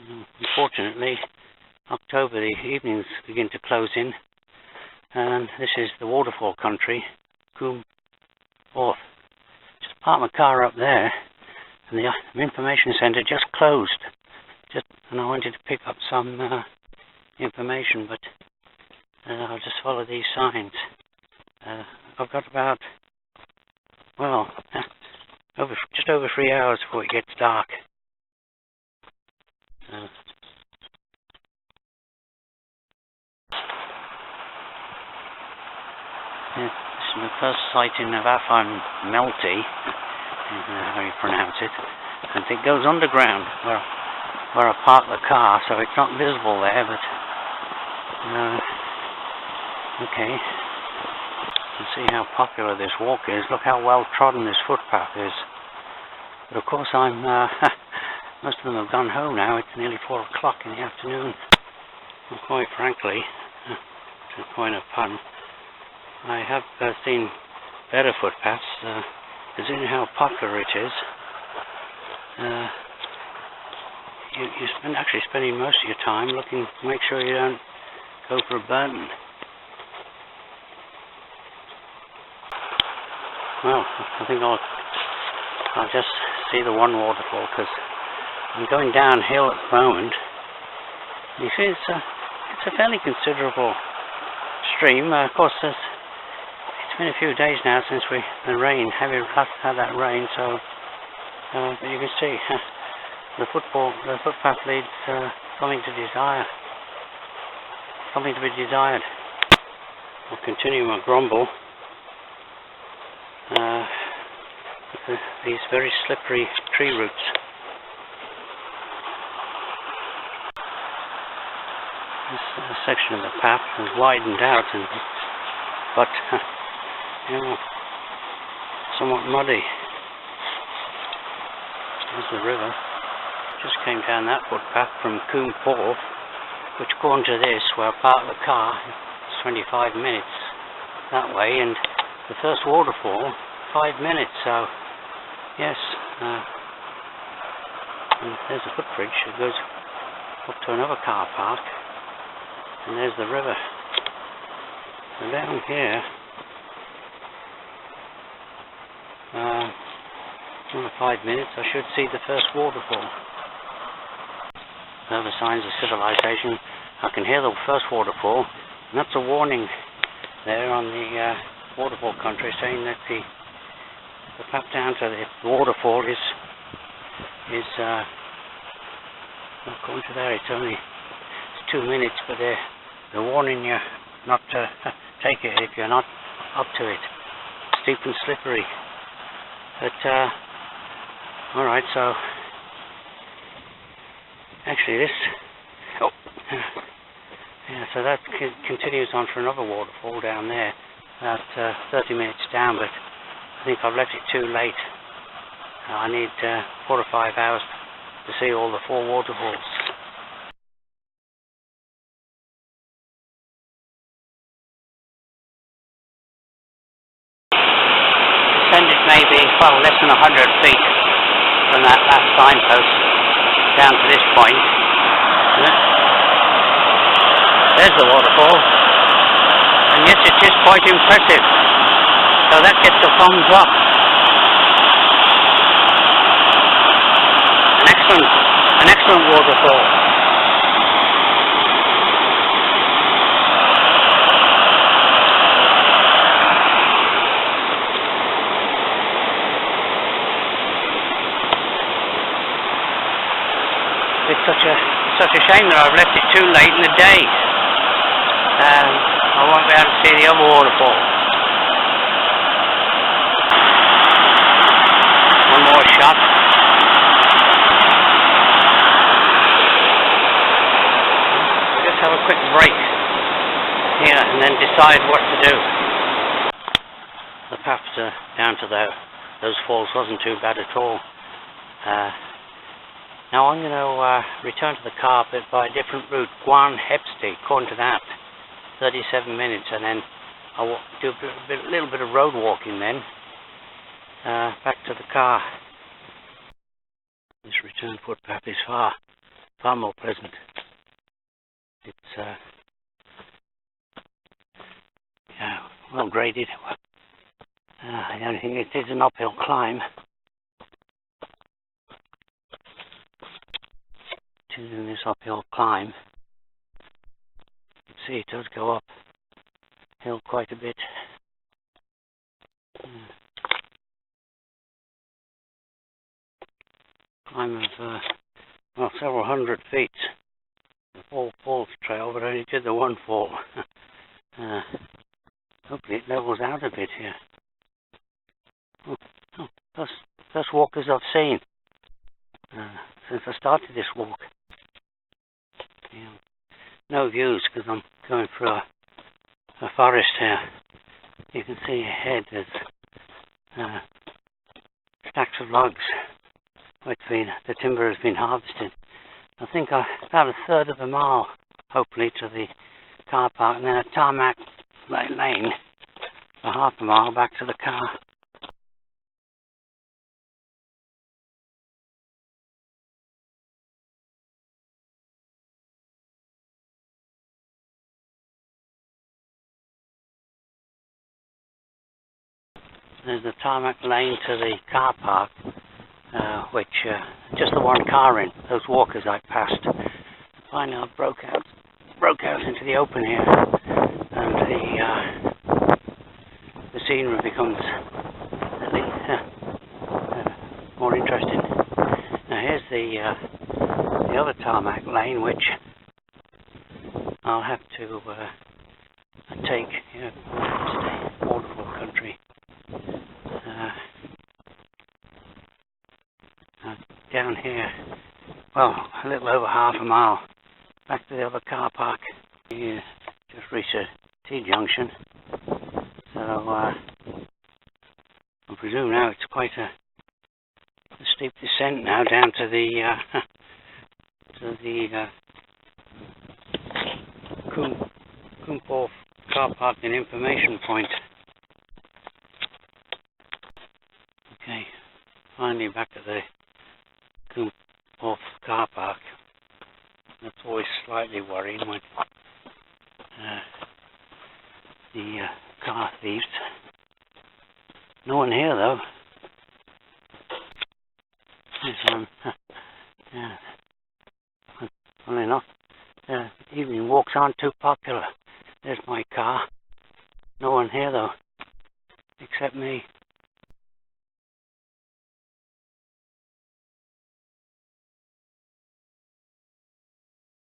Unfortunately, October, the evenings begin to close in, and this is the Waterfall Country, Gwaun Hepste. Just parked my car up there, and the information centre just closed. And I wanted to pick up some information, but I'll just follow these signs. I've got about, well, just over 3 hours before it gets dark. This is the first sighting of Afan Melty, how you pronounce it, and it goes underground where I park the car, so it's not visible there, but okay. You can see how popular this walk is. Look how well trodden this footpath is. But of course most of them have gone home now. It's nearly 4 o'clock in the afternoon. And quite frankly, to coin a pun, I have seen better footpaths, considering how popular it is. You're actually spending most of your time looking to make sure you don't go for a burn. Well, I think I'll just see the one waterfall, because I'm going downhill at the moment. You see, it's a fairly considerable stream. Of course, it's been a few days now since the rain, had that rain, so but you can see the footpath leads something to desire, something to be desired. I'll continue my grumble. These very slippery tree roots. This section of the path has widened out, but somewhat muddy. There's the river. Just came down that footpath from Gwaun Hepste, which according to this, where I parked the car, it's 25 minutes that way, and the first waterfall 5 minutes, so yes, and there's a footbridge that goes up to another car park, and there's the river. And down here, in 5 minutes I should see the first waterfall. Further signs of civilization. I can hear the first waterfall, and that's a warning there on the Waterfall Country, saying that the path down to the waterfall is according to there, it's 2 minutes, but they're warning you not to take it if you're not up to it. Steep and slippery. But alright, so actually so that continues on for another waterfall down there, about 30 minutes down, but I think I've left it too late. I need 4 or 5 hours to see all the 4 waterfalls. Descended maybe, well, less than 100 feet from that last signpost down to this point. There's the waterfall, and yes, it is quite impressive. So that gets a thumbs up. An excellent waterfall. It's such a shame that I've left it too late in the day. I won't be able to see the other waterfall. One more shot. Just have a quick break here and then decide what to do. The path down to those falls wasn't too bad at all. Now I'm going to return to the car but by a different route, Gwaun Hepste, according to that, 37 minutes, and then I'll do a little bit of road walking then, back to the car. This return footpath is far far more pleasant. It's yeah, well graded. The only thing, it is an uphill climb. Choosing this uphill climb, you can see it does go uphill quite a bit. Climb of well, several hundred feet. The Fall Falls trail, but I only did the one fall. Hopefully it levels out a bit here. First walkers I've seen since I started this walk. Yeah. No views because I'm going through a forest here. You can see ahead there's stacks of logs. The timber has been harvested. I think about a third of a mile, hopefully, to the car park, and then a tarmac lane for half a mile back to the car. There's the tarmac lane to the car park, which just the one car in. Those walkers I passed. Finally, I broke out into the open here, and the scenery becomes more interesting. Now here's the other tarmac lane, which I'll have to take. Waterfall Country. Down here, well, a little over half a mile back to the other car park. You just reached a T-junction, so I presume now it's quite a steep descent now down to the Gwaun car park and information point. Okay, finally back at the Gwaun car park. That's always slightly worrying when the car thieves. No one here though. Yeah. Funnily enough, evening walks aren't too popular. There's my car. No one here though, except me.